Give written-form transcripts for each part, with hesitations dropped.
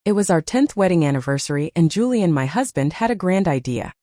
It was our 10th wedding anniversary and Julian, my husband, had a grand idea.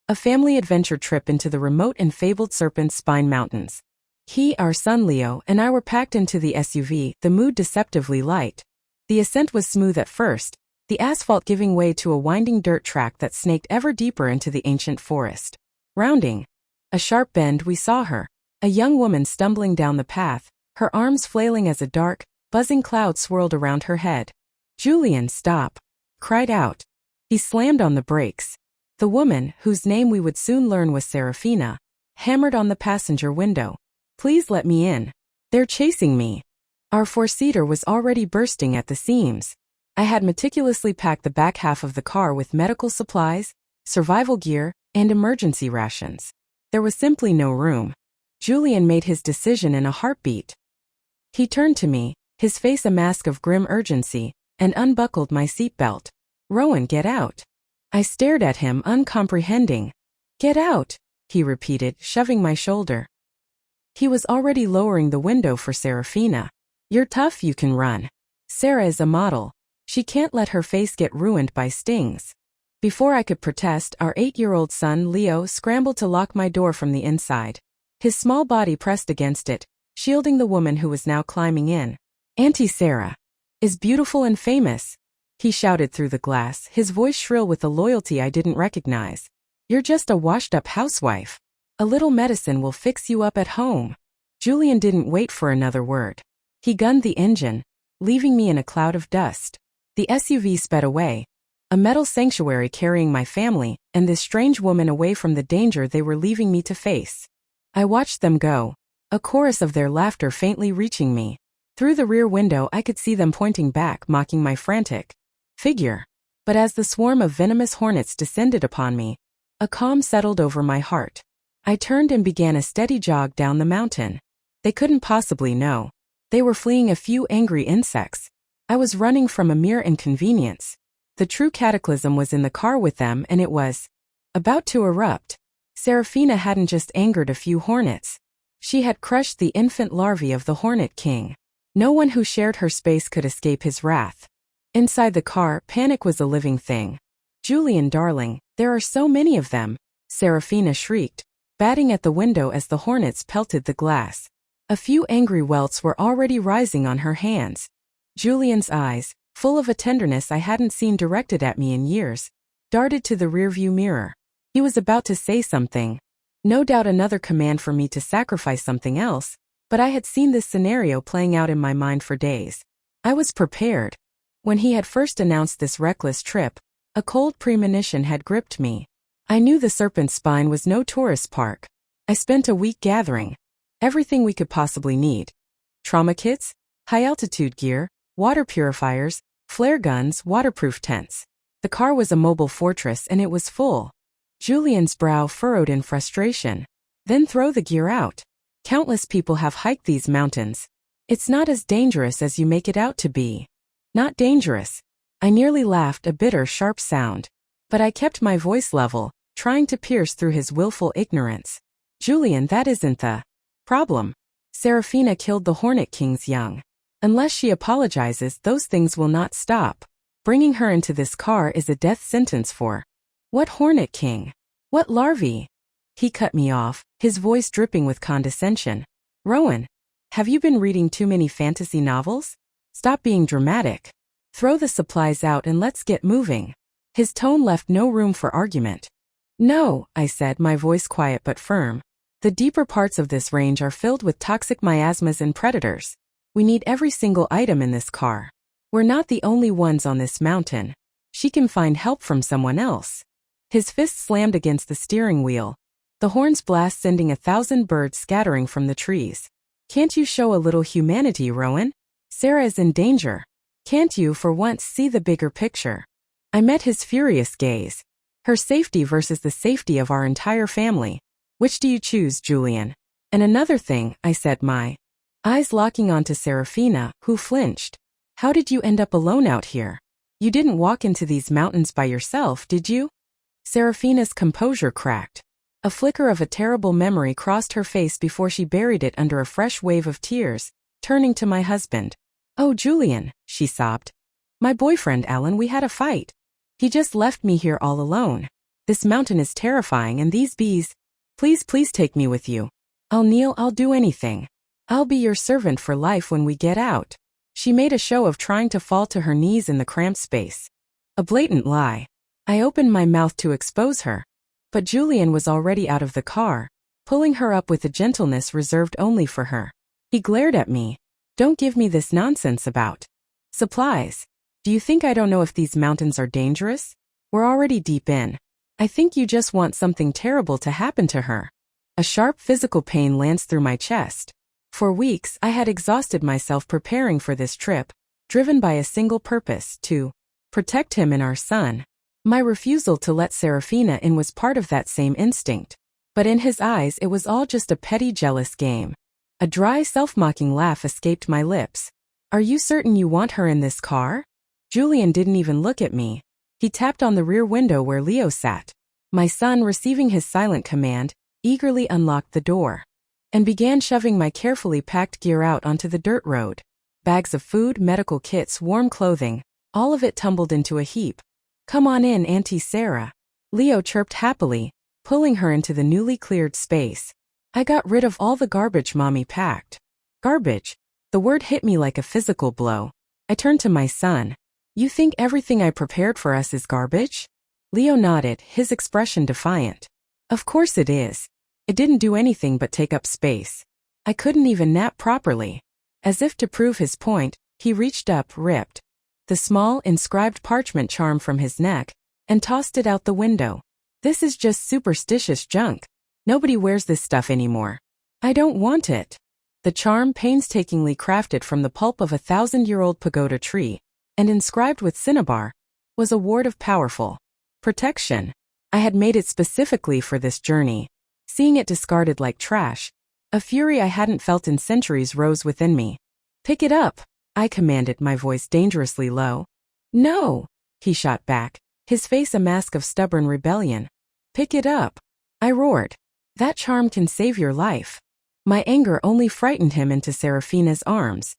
A family adventure trip into the remote and fabled Serpent Spine Mountains. He, our son Leo, and I were packed into the SUV, the mood deceptively light. The ascent was smooth at first, the asphalt giving way to a winding dirt track that snaked ever deeper into the ancient forest. Rounding a sharp bend, we saw her, a young woman stumbling down the path, her arms flailing as a dark, buzzing cloud swirled around her head. "Julian, stop!" cried out. He slammed on the brakes. The woman, whose name we would soon learn was Serafina, hammered on the passenger window. "Please let me in. They're chasing me." Our four-seater was already bursting at the seams. I had meticulously packed the back half of the car with medical supplies, survival gear, and emergency rations. There was simply no room. Julian made his decision in a heartbeat. He turned to me, his face a mask of grim urgency, and unbuckled my seatbelt. "Rowan, get out." I stared at him, uncomprehending. "Get out," he repeated, shoving my shoulder. He was already lowering the window for Serafina. "You're tough, you can run. Sarah is a model. She can't let her face get ruined by stings." Before I could protest, our 8-year-old son Leo scrambled to lock my door from the inside. His small body pressed against it, shielding the woman who was now climbing in. "Auntie Sarah is beautiful and famous," he shouted through the glass, his voice shrill with a loyalty I didn't recognize. "You're just a washed-up housewife. A little medicine will fix you up at home." Julian didn't wait for another word. He gunned the engine, leaving me in a cloud of dust. The SUV sped away, a metal sanctuary carrying my family and this strange woman away from the danger they were leaving me to face. I watched them go, a chorus of their laughter faintly reaching me. Through the rear window I could see them pointing back, mocking my frantic figure. But as the swarm of venomous hornets descended upon me, a calm settled over my heart. I turned and began a steady jog down the mountain. They couldn't possibly know. They were fleeing a few angry insects. I was running from a mere inconvenience. The true cataclysm was in the car with them, and it was about to erupt. Serafina hadn't just angered a few hornets. She had crushed the infant larvae of the Hornet King. No one who shared her space could escape his wrath. Inside the car, panic was a living thing. "Julian, darling, there are so many of them," Serafina shrieked, batting at the window as the hornets pelted the glass. A few angry welts were already rising on her hands. Julian's eyes, full of a tenderness I hadn't seen directed at me in years, darted to the rearview mirror. He was about to say something. No doubt another command for me to sacrifice something else, but I had seen this scenario playing out in my mind for days. I was prepared. When he had first announced this reckless trip, a cold premonition had gripped me. I knew the Serpent Spine was no tourist park. I spent a week gathering everything we could possibly need. Trauma kits, high-altitude gear, water purifiers, flare guns, waterproof tents. The car was a mobile fortress and it was full. Julian's brow furrowed in frustration. "Then throw the gear out. Countless people have hiked these mountains. It's not as dangerous as you make it out to be." "Not dangerous." I nearly laughed, a bitter, sharp sound. But I kept my voice level, trying to pierce through his willful ignorance. "Julian, that isn't the problem. Serafina killed the Hornet King's young. Unless she apologizes, those things will not stop. Bringing her into this car is a death sentence for—" "What Hornet King? What larvae?" He cut me off, his voice dripping with condescension. "Rowan, have you been reading too many fantasy novels? Stop being dramatic. Throw the supplies out and let's get moving." His tone left no room for argument. "No," I said, my voice quiet but firm. "The deeper parts of this range are filled with toxic miasmas and predators. We need every single item in this car. We're not the only ones on this mountain. She can find help from someone else." His fist slammed against the steering wheel, the horn's blast sending 1,000 birds scattering from the trees. "Can't you show a little humanity, Rowan? Sarah is in danger. Can't you, for once, see the bigger picture?" I met his furious gaze. "Her safety versus the safety of our entire family. Which do you choose, Julian? And another thing," I said, my eyes locking onto Serafina, who flinched. "How did you end up alone out here? You didn't walk into these mountains by yourself, did you?" Serafina's composure cracked. A flicker of a terrible memory crossed her face before she buried it under a fresh wave of tears, turning to my husband. "Oh, Julian," she sobbed. My boyfriend, Alan, we had a fight. He just left me here all alone. This mountain is terrifying and these bees. Please, please take me with you. I'll kneel, I'll do anything. I'll be your servant for life when we get out. She made a show of trying to fall to her knees in the cramped space. A blatant lie. I opened my mouth to expose her. But Julian was already out of the car, pulling her up with a gentleness reserved only for her. He glared at me. Don't give me this nonsense about supplies. Do you think I don't know if these mountains are dangerous? We're already deep in. I think you just want something terrible to happen to her. A sharp physical pain lanced through my chest. For weeks, I had exhausted myself preparing for this trip, driven by a single purpose, to protect him and our son. My refusal to let Serafina in was part of that same instinct. But in his eyes it was all just a petty jealous game. A dry self-mocking laugh escaped my lips. Are you certain you want her in this car? Julian didn't even look at me. He tapped on the rear window where Leo sat. My son, receiving his silent command, eagerly unlocked the door and began shoving my carefully packed gear out onto the dirt road. Bags of food, medical kits, warm clothing, all of it tumbled into a heap. Come on in, Auntie Sarah. Leo chirped happily, pulling her into the newly cleared space. I got rid of all the garbage Mommy packed. Garbage? The word hit me like a physical blow. I turned to my son. You think everything I prepared for us is garbage? Leo nodded, his expression defiant. Of course it is. It didn't do anything but take up space. I couldn't even nap properly. As if to prove his point, he reached up, ripped the small, inscribed parchment charm from his neck, and tossed it out the window. This is just superstitious junk. Nobody wears this stuff anymore. I don't want it. The charm, painstakingly crafted from the pulp of a 1,000-year-old pagoda tree, and inscribed with cinnabar, was a ward of powerful protection. I had made it specifically for this journey. Seeing it discarded like trash, a fury I hadn't felt in centuries rose within me. Pick it up, I commanded, my voice dangerously low. No, he shot back, his face a mask of stubborn rebellion. Pick it up, I roared. That charm can save your life. My anger only frightened him into Serafina's arms.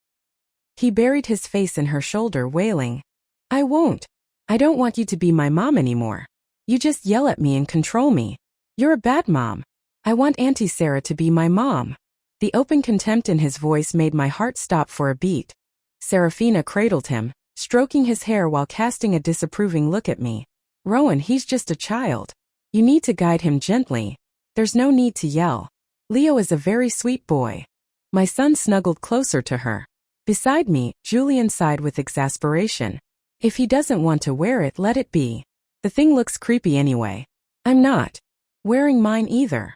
He buried his face in her shoulder, wailing. I won't. I don't want you to be my mom anymore. You just yell at me and control me. You're a bad mom. I want Auntie Sarah to be my mom. The open contempt in his voice made my heart stop for a beat. Serafina cradled him, stroking his hair while casting a disapproving look at me. Rowan, he's just a child. You need to guide him gently. There's no need to yell. Leo is a very sweet boy. My son snuggled closer to her. Beside me, Julian sighed with exasperation. If he doesn't want to wear it, let it be. The thing looks creepy anyway. I'm not wearing mine either.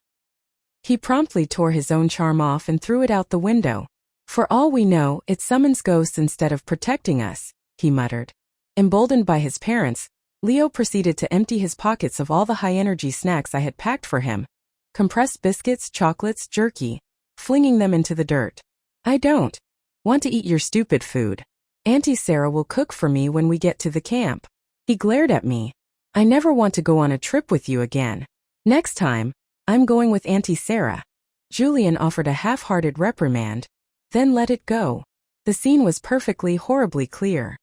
He promptly tore his own charm off and threw it out the window. For all we know, it summons ghosts instead of protecting us, he muttered. Emboldened by his parents, Leo proceeded to empty his pockets of all the high-energy snacks I had packed for him. Compressed biscuits, chocolates, jerky, flinging them into the dirt. I don't want to eat your stupid food. Auntie Sarah will cook for me when we get to the camp. He glared at me. I never want to go on a trip with you again. Next time, I'm going with Auntie Sarah. Julian offered a half-hearted reprimand, then let it go. The scene was perfectly, horribly clear.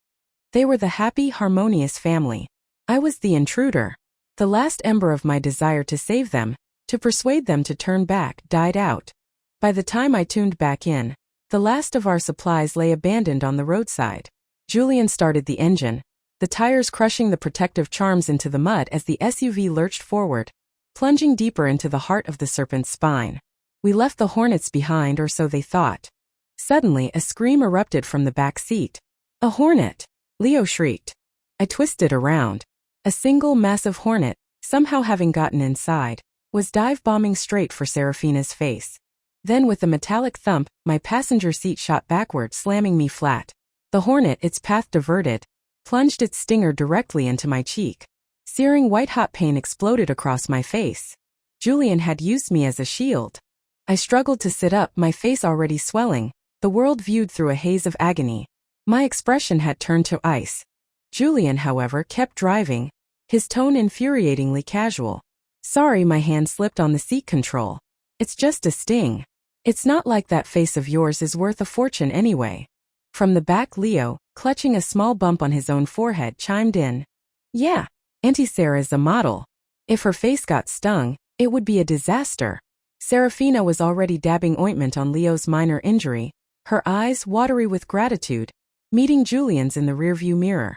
They were the happy, harmonious family. I was the intruder. The last ember of my desire to save them, to persuade them to turn back, died out. By the time I tuned back in, the last of our supplies lay abandoned on the roadside. Julian started the engine, the tires crushing the protective charms into the mud as the SUV lurched forward, plunging deeper into the heart of the serpent's spine. We left the hornets behind, or so they thought. Suddenly, a scream erupted from the back seat. A hornet! Leo shrieked. I twisted around. A single massive hornet, somehow having gotten inside, was dive-bombing straight for Serafina's face. Then with a metallic thump, my passenger seat shot backward, slamming me flat. The hornet, its path diverted, plunged its stinger directly into my cheek. Searing white-hot pain exploded across my face. Julian had used me as a shield. I struggled to sit up, my face already swelling, the world viewed through a haze of agony. My expression had turned to ice. Julian, however, kept driving, his tone infuriatingly casual. Sorry, my hand slipped on the seat control. It's just a sting. It's not like that face of yours is worth a fortune anyway. From the back, Leo, clutching a small bump on his own forehead, chimed in. Yeah, Auntie Sarah is a model. If her face got stung, it would be a disaster. Serafina was already dabbing ointment on Leo's minor injury, her eyes watery with gratitude, meeting Julian's in the rearview mirror.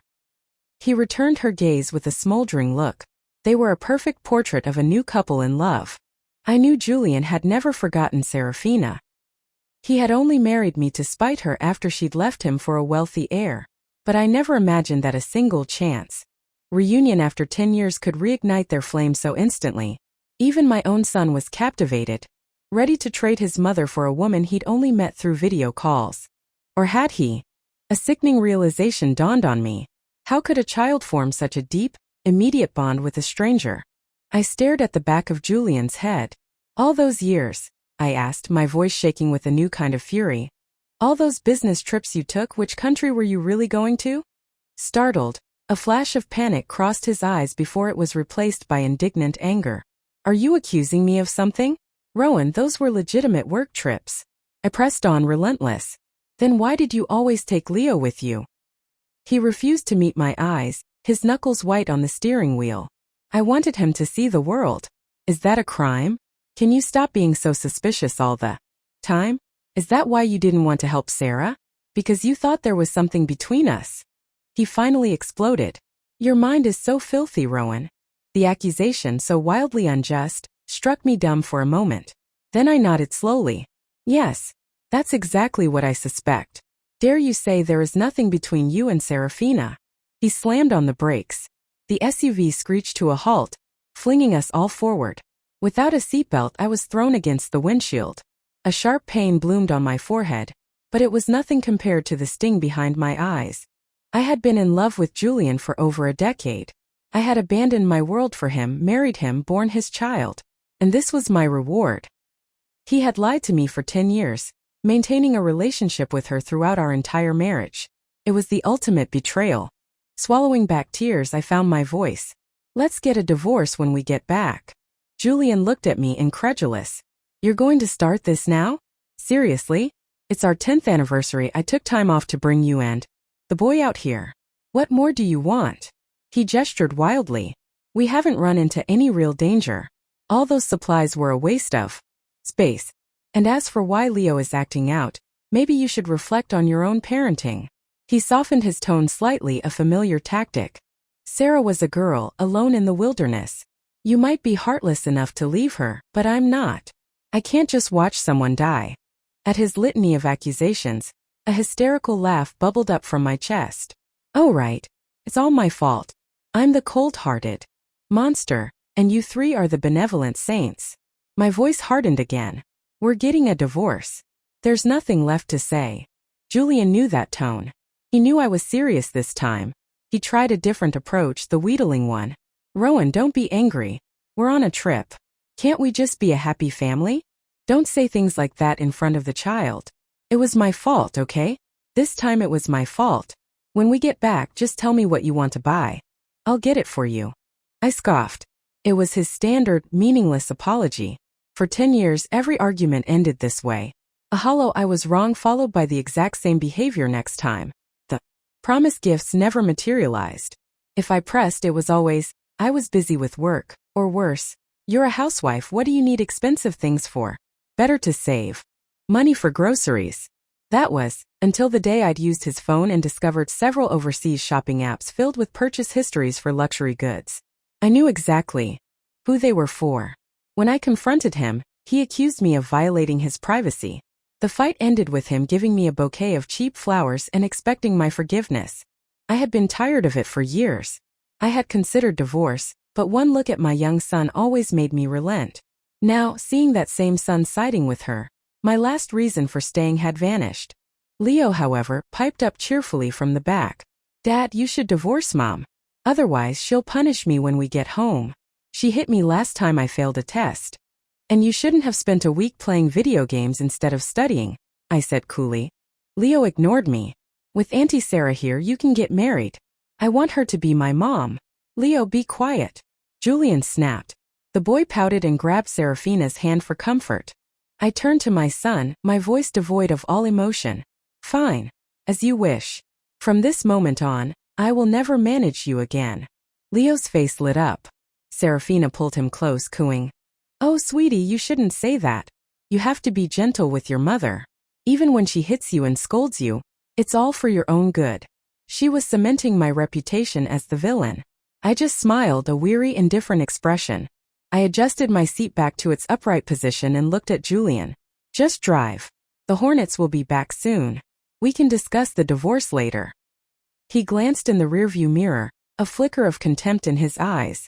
He returned her gaze with a smoldering look. They were a perfect portrait of a new couple in love. I knew Julian had never forgotten Serafina. He had only married me to spite her after she'd left him for a wealthy heir. But I never imagined that a single chance reunion after 10 years could reignite their flame so instantly. Even my own son was captivated, ready to trade his mother for a woman he'd only met through video calls. Or had he? A sickening realization dawned on me. How could a child form such a deep, immediate bond with a stranger? I stared at the back of Julian's head. All those years, I asked, my voice shaking with a new kind of fury. All those business trips you took, which country were you really going to? Startled, a flash of panic crossed his eyes before it was replaced by indignant anger. Are you accusing me of something? Rowan, those were legitimate work trips. I pressed on, relentless. Then why did you always take Leo with you? He refused to meet my eyes, his knuckles white on the steering wheel. I wanted him to see the world. Is that a crime? Can you stop being so suspicious all the time? Is that why you didn't want to help Sarah? Because you thought there was something between us? He finally exploded. Your mind is so filthy, Rowan. The accusation, so wildly unjust, struck me dumb for a moment. Then I nodded slowly. Yes, that's exactly what I suspect. Dare you say there is nothing between you and Serafina? He slammed on the brakes. The SUV screeched to a halt, flinging us all forward. Without a seatbelt, I was thrown against the windshield. A sharp pain bloomed on my forehead, but it was nothing compared to the sting behind my eyes. I had been in love with Julian for over a decade. I had abandoned my world for him, married him, borne his child. And this was my reward. He had lied to me for 10 years, maintaining a relationship with her throughout our entire marriage. It was the ultimate betrayal. Swallowing back tears, I found my voice. Let's get a divorce when we get back. Julian looked at me, incredulous. You're going to start this now? Seriously? It's our 10th anniversary. I took time off to bring you and the boy out here. What more do you want? He gestured wildly. We haven't run into any real danger. All those supplies were a waste of space. And as for why Leo is acting out, maybe you should reflect on your own parenting. He softened his tone slightly, a familiar tactic. Sarah was a girl, alone in the wilderness. You might be heartless enough to leave her, but I'm not. I can't just watch someone die. At his litany of accusations, a hysterical laugh bubbled up from my chest. Oh right, it's all my fault. I'm the cold-hearted monster, and you three are the benevolent saints. My voice hardened again. We're getting a divorce. There's nothing left to say. Julian knew that tone. He knew I was serious this time. He tried a different approach, the wheedling one. Rowan, don't be angry. We're on a trip. Can't we just be a happy family? Don't say things like that in front of the child. It was my fault, okay? This time it was my fault. When we get back, just tell me what you want to buy. I'll get it for you. I scoffed. It was his standard, meaningless apology. For 10 years, every argument ended this way. A hollow I was wrong followed by the exact same behavior next time. The promised gifts never materialized. If I pressed, it was always, I was busy with work, or worse, you're a housewife, what do you need expensive things for? Better to save money for groceries. That was, until the day I'd used his phone and discovered several overseas shopping apps filled with purchase histories for luxury goods. I knew exactly who they were for. When I confronted him, he accused me of violating his privacy. The fight ended with him giving me a bouquet of cheap flowers and expecting my forgiveness. I had been tired of it for years. I had considered divorce, but one look at my young son always made me relent. Now, seeing that same son siding with her, my last reason for staying had vanished. Leo, however, piped up cheerfully from the back. Dad, you should divorce Mom. Otherwise, she'll punish me when we get home. She hit me last time I failed a test. And you shouldn't have spent a week playing video games instead of studying, I said coolly. Leo ignored me. With Auntie Sarah here, you can get married. I want her to be my mom. Leo, be quiet. Julian snapped. The boy pouted and grabbed Serafina's hand for comfort. I turned to my son, my voice devoid of all emotion. Fine. As you wish. From this moment on, I will never manage you again. Leo's face lit up. Serafina pulled him close, cooing. Oh, sweetie, you shouldn't say that. You have to be gentle with your mother. Even when she hits you and scolds you, it's all for your own good. She was cementing my reputation as the villain. I just smiled, a weary, indifferent expression. I adjusted my seat back to its upright position and looked at Julian. Just drive. The Hornets will be back soon. We can discuss the divorce later. He glanced in the rearview mirror, a flicker of contempt in his eyes.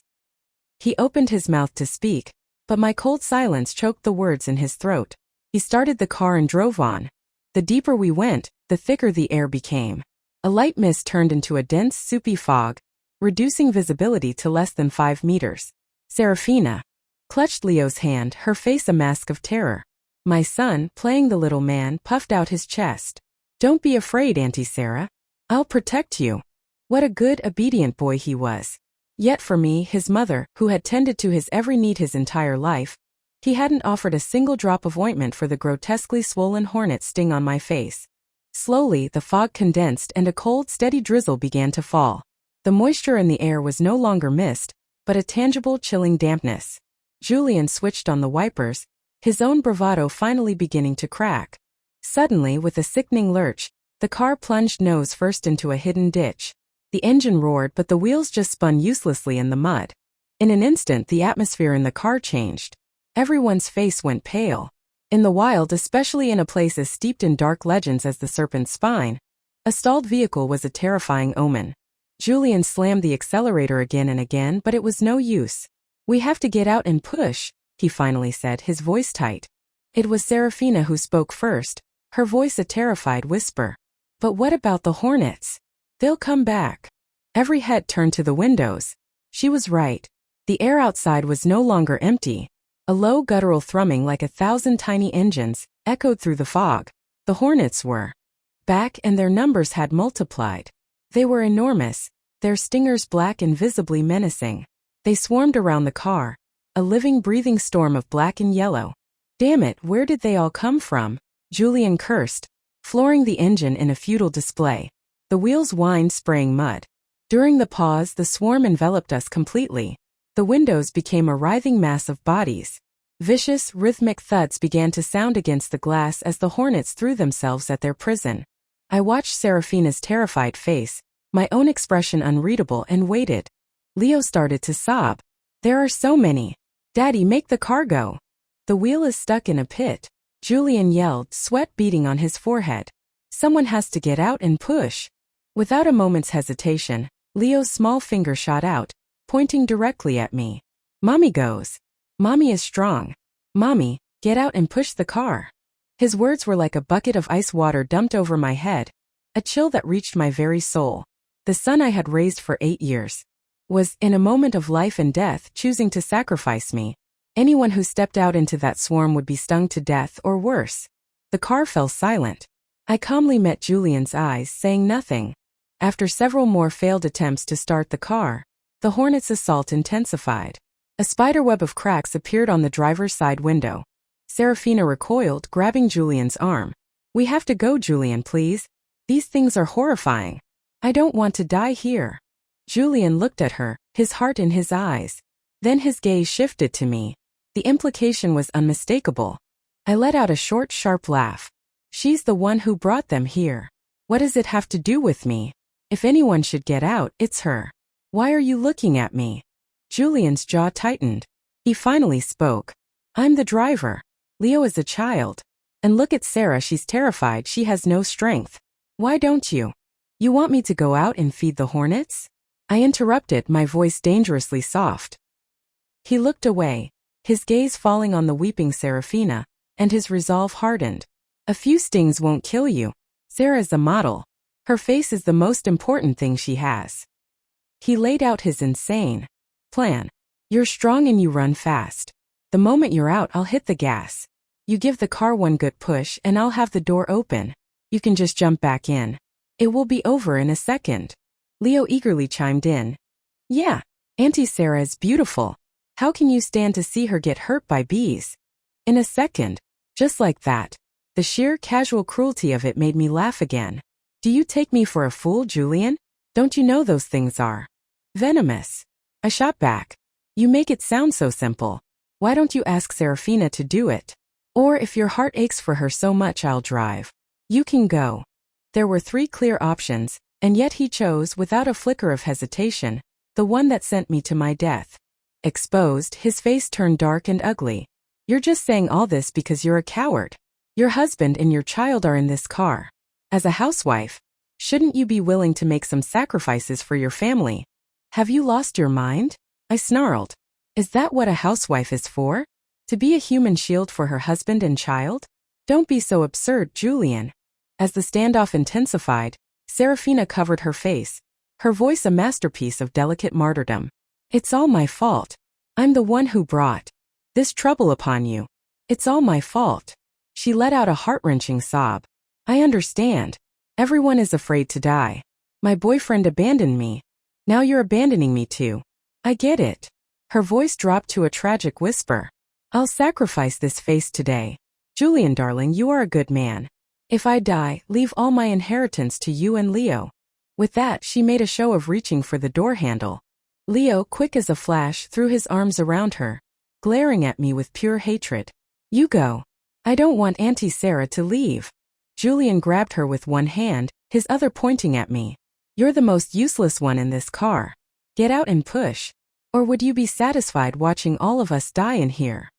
He opened his mouth to speak, but my cold silence choked the words in his throat. He started the car and drove on. The deeper we went, the thicker the air became. A light mist turned into a dense, soupy fog, reducing visibility to less than 5 meters. Serafina clutched Leo's hand, her face a mask of terror. My son, playing the little man, puffed out his chest. Don't be afraid, Auntie Sarah. I'll protect you. What a good, obedient boy he was. Yet for me, his mother, who had tended to his every need his entire life, he hadn't offered a single drop of ointment for the grotesquely swollen hornet sting on my face. Slowly, the fog condensed and a cold, steady drizzle began to fall. The moisture in the air was no longer mist, but a tangible, chilling dampness. Julian switched on the wipers, his own bravado finally beginning to crack. Suddenly, with a sickening lurch, the car plunged nose first into a hidden ditch. The engine roared, but the wheels just spun uselessly in the mud. In an instant, the atmosphere in the car changed. Everyone's face went pale. In the wild, especially in a place as steeped in dark legends as the Serpent's spine, a stalled vehicle was a terrifying omen. Julian slammed the accelerator again and again, but it was no use. We have to get out and push, he finally said, his voice tight. It was Serafina who spoke first, her voice a terrified whisper. But what about the Hornets? They'll come back. Every head turned to the windows. She was right. The air outside was no longer empty. A low guttural thrumming like 1,000 tiny engines echoed through the fog. The Hornets were back, and their numbers had multiplied. They were enormous, their stingers black and visibly menacing. They swarmed around the car, a living, breathing storm of black and yellow. Damn it, where did they all come from? Julian cursed, flooring the engine in a futile display. The wheels whined, spraying mud. During the pause, the swarm enveloped us completely. The windows became a writhing mass of bodies. Vicious, rhythmic thuds began to sound against the glass as the Hornets threw themselves at their prison. I watched Serafina's terrified face, my own expression unreadable, and waited. Leo started to sob. There are so many. Daddy, make the car go. The wheel is stuck in a pit. Julian yelled, sweat beading on his forehead. Someone has to get out and push. Without a moment's hesitation, Leo's small finger shot out, pointing directly at me. Mommy goes. Mommy is strong. Mommy, get out and push the car. His words were like a bucket of ice water dumped over my head, a chill that reached my very soul. The son I had raised for 8 years was, in a moment of life and death, choosing to sacrifice me. Anyone who stepped out into that swarm would be stung to death or worse. The car fell silent. I calmly met Julian's eyes, saying nothing. After several more failed attempts to start the car, the Hornet's assault intensified. A spiderweb of cracks appeared on the driver's side window. Serafina recoiled, grabbing Julian's arm. We have to go, Julian, please. These things are horrifying. I don't want to die here. Julian looked at her, his heart in his eyes. Then his gaze shifted to me. The implication was unmistakable. I let out a short, sharp laugh. She's the one who brought them here. What does it have to do with me? If anyone should get out, it's her. Why are you looking at me? Julian's jaw tightened. He finally spoke. I'm the driver. Leo is a child. And look at Sarah, she's terrified, she has no strength. Why don't you? You want me to go out and feed the Hornets? I interrupted, my voice dangerously soft. He looked away, his gaze falling on the weeping Serafina, and his resolve hardened. A few stings won't kill you. Sarah's a model. Her face is the most important thing she has. He laid out his insane plan. You're strong and you run fast. The moment you're out, I'll hit the gas. You give the car one good push and I'll have the door open. You can just jump back in. It will be over in a second. Leo eagerly chimed in. Yeah, Auntie Sarah is beautiful. How can you stand to see her get hurt by bees? In a second. Just like that. The sheer casual cruelty of it made me laugh again. Do you take me for a fool, Julian? Don't you know those things are venomous? I shot back. You make it sound so simple. Why don't you ask Serafina to do it? Or if your heart aches for her so much, I'll drive. You can go. There were 3 clear options, and yet he chose, without a flicker of hesitation, the one that sent me to my death. Exposed, his face turned dark and ugly. You're just saying all this because you're a coward. Your husband and your child are in this car. As a housewife, shouldn't you be willing to make some sacrifices for your family? Have you lost your mind? I snarled. Is that what a housewife is for? To be a human shield for her husband and child? Don't be so absurd, Julian. As the standoff intensified, Serafina covered her face, her voice a masterpiece of delicate martyrdom. It's all my fault. I'm the one who brought this trouble upon you. It's all my fault. She let out a heart-wrenching sob. I understand. Everyone is afraid to die. My boyfriend abandoned me. Now you're abandoning me too. I get it. Her voice dropped to a tragic whisper. I'll sacrifice this face today. Julian, darling, you are a good man. If I die, leave all my inheritance to you and Leo. With that, she made a show of reaching for the door handle. Leo, quick as a flash, threw his arms around her, glaring at me with pure hatred. You go. I don't want Auntie Sarah to leave. Julian grabbed her with one hand, his other pointing at me. You're the most useless one in this car. Get out and push. Or would you be satisfied watching all of us die in here?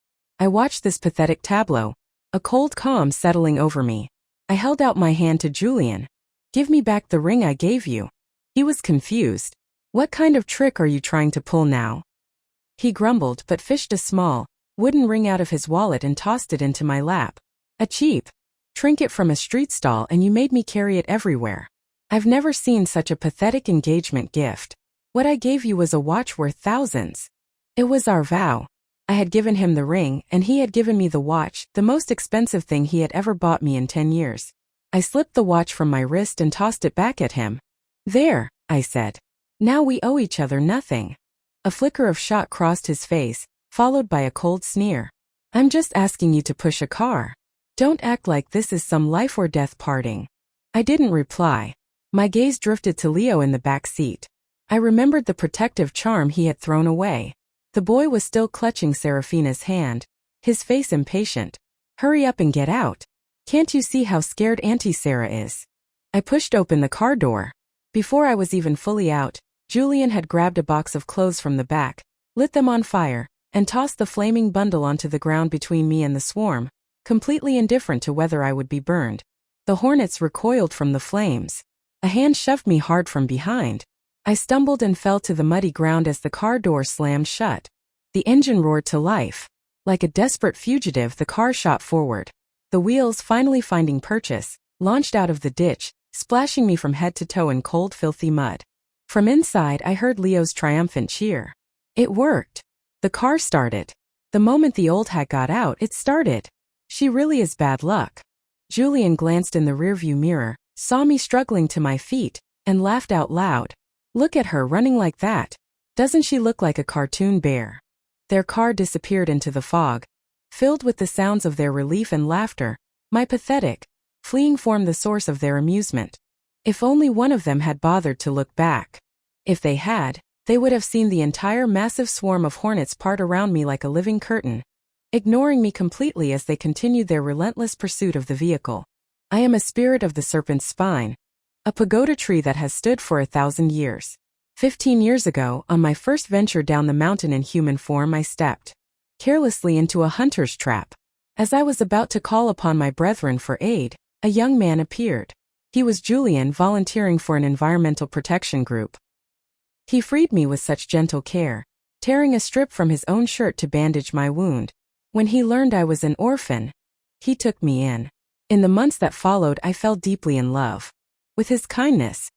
I watched this pathetic tableau, a cold calm settling over me. I held out my hand to Julian. Give me back the ring I gave you. He was confused. What kind of trick are you trying to pull now? He grumbled but fished a small, wooden ring out of his wallet and tossed it into my lap. A cheap trinket from a street stall, and you made me carry it everywhere. I've never seen such a pathetic engagement gift. What I gave you was a watch worth thousands. It was our vow. I had given him the ring, and he had given me the watch, the most expensive thing he had ever bought me in 10 years. I slipped the watch from my wrist and tossed it back at him. There, I said. Now we owe each other nothing. A flicker of shock crossed his face, followed by a cold sneer. I'm just asking you to push a car. Don't act like this is some life or death parting. I didn't reply. My gaze drifted to Leo in the back seat. I remembered the protective charm he had thrown away. The boy was still clutching Serafina's hand, his face impatient. Hurry up and get out. Can't you see how scared Auntie Sarah is? I pushed open the car door. Before I was even fully out, Julian had grabbed a box of clothes from the back, lit them on fire, and tossed the flaming bundle onto the ground between me and the swarm, completely indifferent to whether I would be burned. The hornets recoiled from the flames. A hand shoved me hard from behind. I stumbled and fell to the muddy ground as the car door slammed shut. The engine roared to life. Like a desperate fugitive, the car shot forward. The wheels, finally finding purchase, launched out of the ditch, splashing me from head to toe in cold, filthy mud. From inside, I heard Leo's triumphant cheer. It worked. The car started. The moment the old hag got out, it started. She really is bad luck. Julian glanced in the rearview mirror, saw me struggling to my feet, and laughed out loud. Look at her running like that. Doesn't she look like a cartoon bear? Their car disappeared into the fog, filled with the sounds of their relief and laughter. My pathetic, fleeing form the source of their amusement. If only one of them had bothered to look back. If they had, they would have seen the entire massive swarm of hornets part around me like a living curtain, ignoring me completely as they continued their relentless pursuit of the vehicle. I am a spirit of the serpent's spine, a pagoda tree that has stood for 1,000 years. 15 years ago, on my first venture down the mountain in human form, I stepped carelessly into a hunter's trap. As I was about to call upon my brethren for aid, a young man appeared. He was Julian, volunteering for an environmental protection group. He freed me with such gentle care, tearing a strip from his own shirt to bandage my wound. When he learned I was an orphan, he took me in. In the months that followed, I fell deeply in love with his kindness.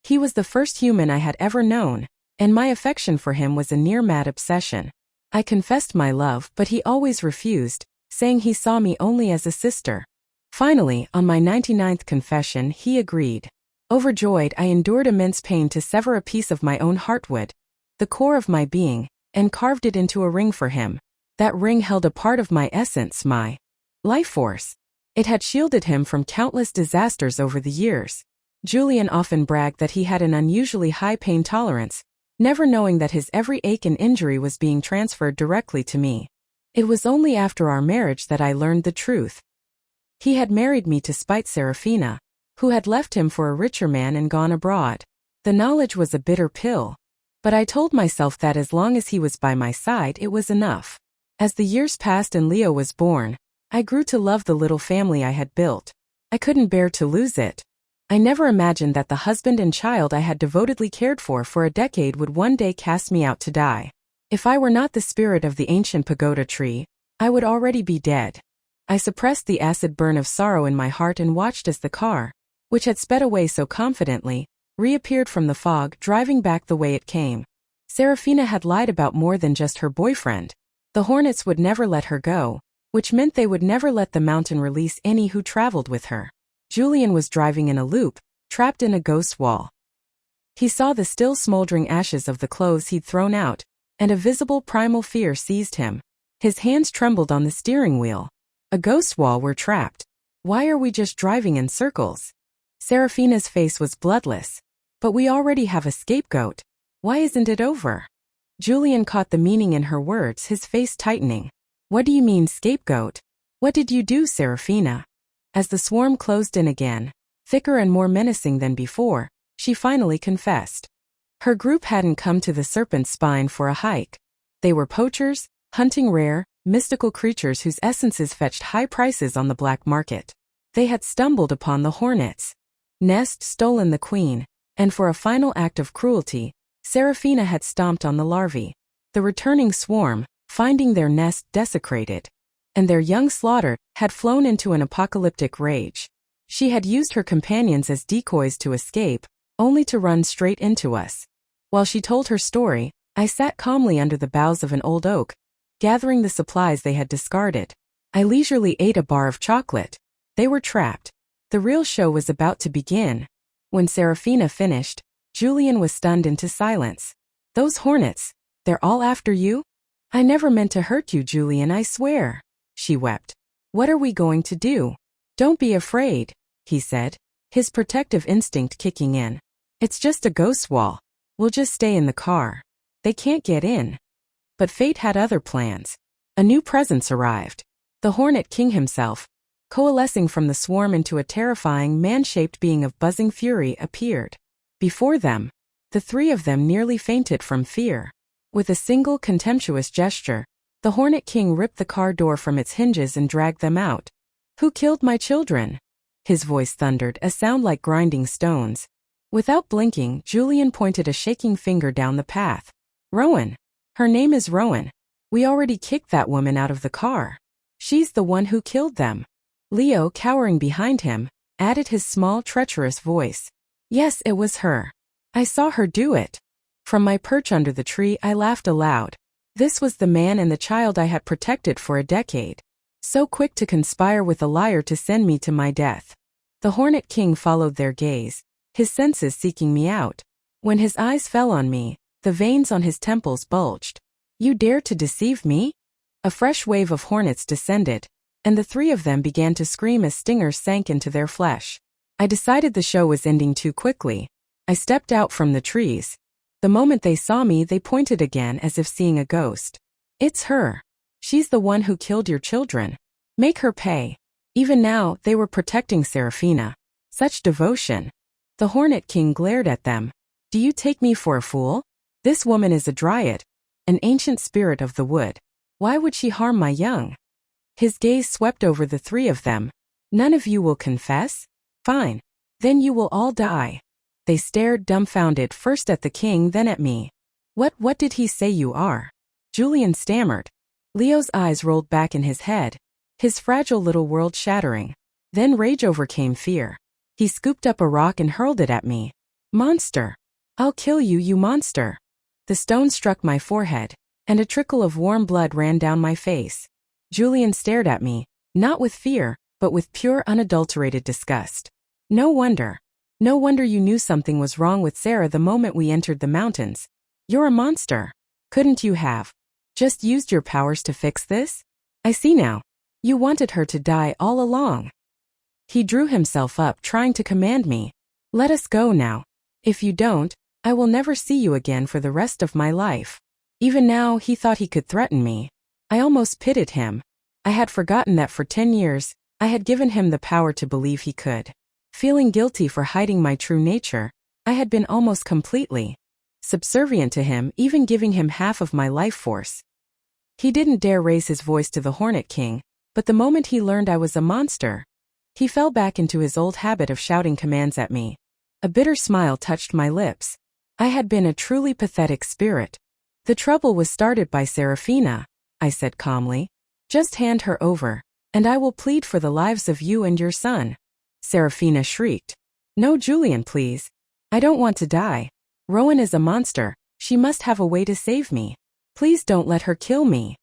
He was the first human I had ever known, and my affection for him was a near-mad obsession. I confessed my love, but he always refused, saying he saw me only as a sister. Finally, on my 99th confession, he agreed. Overjoyed, I endured immense pain to sever a piece of my own heartwood, the core of my being, and carved it into a ring for him. That ring held a part of my essence, my life force. It had shielded him from countless disasters over the years. Julian often bragged that he had an unusually high pain tolerance, never knowing that his every ache and injury was being transferred directly to me. It was only after our marriage that I learned the truth. He had married me to spite Serafina, who had left him for a richer man and gone abroad. The knowledge was a bitter pill, but I told myself that as long as he was by my side it was enough. As the years passed and Leo was born, I grew to love the little family I had built. I couldn't bear to lose it. I never imagined that the husband and child I had devotedly cared for a decade would one day cast me out to die. If I were not the spirit of the ancient pagoda tree, I would already be dead. I suppressed the acid burn of sorrow in my heart and watched as the car, which had sped away so confidently, reappeared from the fog, driving back the way it came. Serafina had lied about more than just her boyfriend. The Hornets would never let her go, which meant they would never let the mountain release any who traveled with her. Julian was driving in a loop, trapped in a ghost wall. He saw the still smoldering ashes of the clothes he'd thrown out, and a visible primal fear seized him. His hands trembled on the steering wheel. A ghost wall, we're trapped. Why are we just driving in circles? Serafina's face was bloodless. But we already have a scapegoat. Why isn't it over? Julian caught the meaning in her words, his face tightening. What do you mean, scapegoat? What did you do, Serafina? As the swarm closed in again, thicker and more menacing than before, she finally confessed. Her group hadn't come to the Serpent's spine for a hike. They were poachers, hunting rare, mystical creatures whose essences fetched high prices on the black market. They had stumbled upon the Hornets' nest, stolen the queen, and for a final act of cruelty, Serafina had stomped on the larvae. The returning swarm, finding their nest desecrated, and their young slaughtered, had flown into an apocalyptic rage. She had used her companions as decoys to escape, only to run straight into us. While she told her story, I sat calmly under the boughs of an old oak, gathering the supplies they had discarded. I leisurely ate a bar of chocolate. They were trapped. The real show was about to begin. When Serafina finished, Julian was stunned into silence. Those Hornets, they're all after you? I never meant to hurt you, Julian, I swear. She wept. What are we going to do? Don't be afraid, he said, his protective instinct kicking in. It's just a ghost wall. We'll just stay in the car. They can't get in. But fate had other plans. A new presence arrived. The Hornet King himself, coalescing from the swarm into a terrifying man-shaped being of buzzing fury, appeared. Before them, the three of them nearly fainted from fear. With a single contemptuous gesture, the Hornet King ripped the car door from its hinges and dragged them out. Who killed my children? His voice thundered, a sound like grinding stones. Without blinking, Julian pointed a shaking finger down the path. Rowan. Her name is Rowan. We already kicked that woman out of the car. She's the one who killed them. Leo, cowering behind him, added his small, treacherous voice. Yes, it was her. I saw her do it. From my perch under the tree, I laughed aloud. This was the man and the child I had protected for a decade. So quick to conspire with a liar to send me to my death. The Hornet King followed their gaze, his senses seeking me out. When his eyes fell on me, the veins on his temples bulged. You dare to deceive me? A fresh wave of hornets descended, and the three of them began to scream as stingers sank into their flesh. I decided the show was ending too quickly. I stepped out from the trees. The moment they saw me, they pointed again as if seeing a ghost. It's her. She's the one who killed your children. Make her pay. Even now, they were protecting Serafina. Such devotion. The Hornet King glared at them. Do you take me for a fool? This woman is a dryad, an ancient spirit of the wood. Why would she harm my young? His gaze swept over the three of them. None of you will confess? Fine. Then you will all die. They stared dumbfounded, first at the king, then at me. What did he say you are? Julian stammered. Leo's eyes rolled back in his head, his fragile little world shattering. Then rage overcame fear. He scooped up a rock and hurled it at me. Monster! I'll kill you, you monster! The stone struck my forehead, and a trickle of warm blood ran down my face. Julian stared at me, not with fear, but with pure unadulterated disgust. No wonder you knew something was wrong with Sarah the moment we entered the mountains. You're a monster. Couldn't you have just used your powers to fix this? I see now. You wanted her to die all along. He drew himself up, trying to command me. Let us go now. If you don't, I will never see you again for the rest of my life. Even now he thought he could threaten me. I almost pitied him. I had forgotten that for 10 years, I had given him the power to believe he could. Feeling guilty for hiding my true nature, I had been almost completely subservient to him, even giving him half of my life force. He didn't dare raise his voice to the Hornet King, but the moment he learned I was a monster, he fell back into his old habit of shouting commands at me. A bitter smile touched my lips. I had been a truly pathetic spirit. The trouble was started by Serafina, I said calmly. Just hand her over, and I will plead for the lives of you and your son. Serafina shrieked. No, Julian, please. I don't want to die. Rowan is a monster. She must have a way to save me. Please don't let her kill me.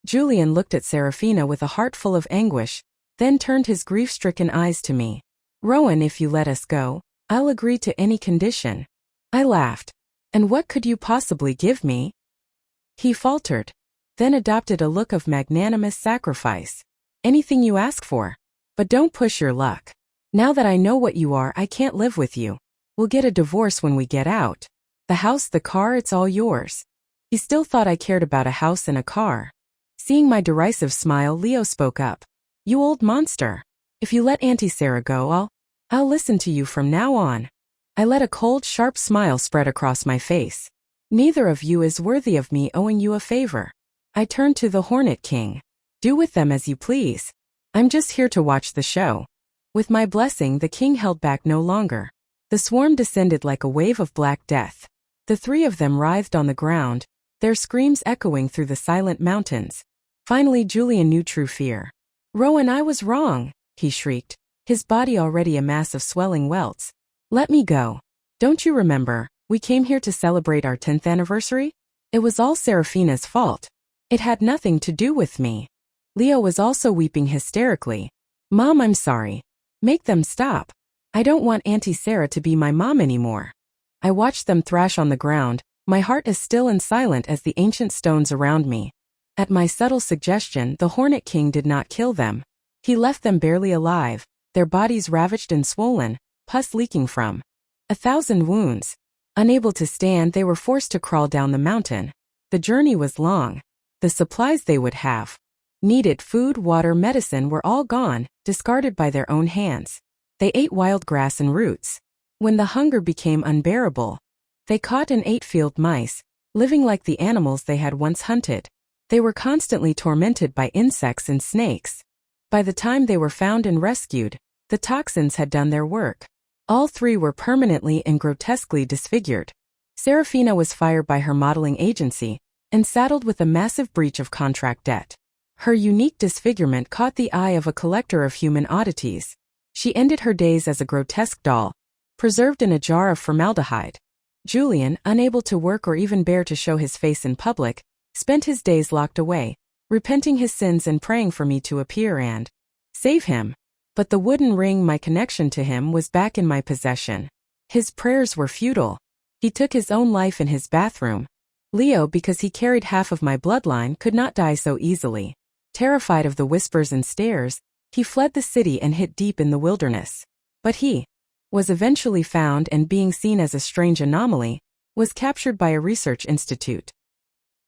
Julian looked at Serafina with a heart full of anguish, then turned his grief-stricken eyes to me. Rowan, if you let us go, I'll agree to any condition. I laughed. And what could you possibly give me? He faltered, then adopted a look of magnanimous sacrifice. Anything you ask for. But don't push your luck. Now that I know what you are, I can't live with you. We'll get a divorce when we get out. The house, the car, it's all yours. He still thought I cared about a house and a car. Seeing my derisive smile, Leo spoke up. You old monster. If you let Auntie Sarah go, I'll listen to you from now on. I let a cold, sharp smile spread across my face. Neither of you is worthy of me owing you a favor. I turned to the Hornet King. Do with them as you please. I'm just here to watch the show. With my blessing, the king held back no longer. The swarm descended like a wave of black death. The three of them writhed on the ground, their screams echoing through the silent mountains. Finally, Julian knew true fear. Rowan, I was wrong, he shrieked, his body already a mass of swelling welts. Let me go. Don't you remember, we came here to celebrate our 10th anniversary? It was all Serafina's fault. It had nothing to do with me. Leo was also weeping hysterically. Mom, I'm sorry. Make them stop. I don't want Auntie Sarah to be my mom anymore. I watched them thrash on the ground, my heart as still and silent as the ancient stones around me. At my subtle suggestion, the Hornet King did not kill them. He left them barely alive, their bodies ravaged and swollen, pus leaking from 1,000 wounds. Unable to stand, they were forced to crawl down the mountain. The journey was long. The supplies they would have needed, food, water, medicine, were all gone, discarded by their own hands. They ate wild grass and roots. When the hunger became unbearable, they caught and ate field mice, living like the animals they had once hunted. They were constantly tormented by insects and snakes. By the time they were found and rescued, the toxins had done their work. All three were permanently and grotesquely disfigured. Serafina was fired by her modeling agency and saddled with a massive breach of contract debt. Her unique disfigurement caught the eye of a collector of human oddities. She ended her days as a grotesque doll, preserved in a jar of formaldehyde. Julian, unable to work or even bear to show his face in public, spent his days locked away, repenting his sins and praying for me to appear and save him. But the wooden ring, my connection to him, was back in my possession. His prayers were futile. He took his own life in his bathroom. Leo, because he carried half of my bloodline, could not die so easily. Terrified of the whispers and stares, he fled the city and hid deep in the wilderness. But he was eventually found and, being seen as a strange anomaly, was captured by a research institute.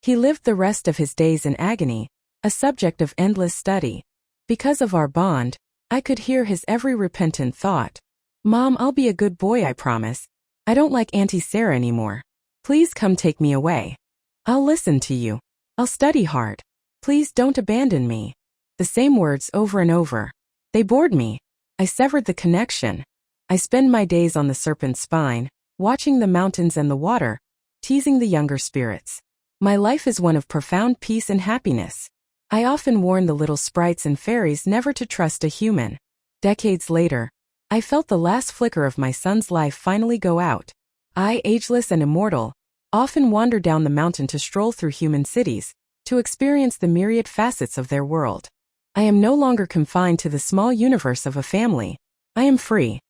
He lived the rest of his days in agony, a subject of endless study. Because of our bond, I could hear his every repentant thought. Mom, I'll be a good boy, I promise. I don't like Auntie Sarah anymore. Please come take me away. I'll listen to you. I'll study hard. Please don't abandon me. The same words over and over. They bored me. I severed the connection. I spend my days on the Serpent's spine, watching the mountains and the water, teasing the younger spirits. My life is one of profound peace and happiness. I often warn the little sprites and fairies never to trust a human. Decades later, I felt the last flicker of my son's life finally go out. I, ageless and immortal, often wander down the mountain to stroll through human cities, to experience the myriad facets of their world. I am no longer confined to the small universe of a family. I am free.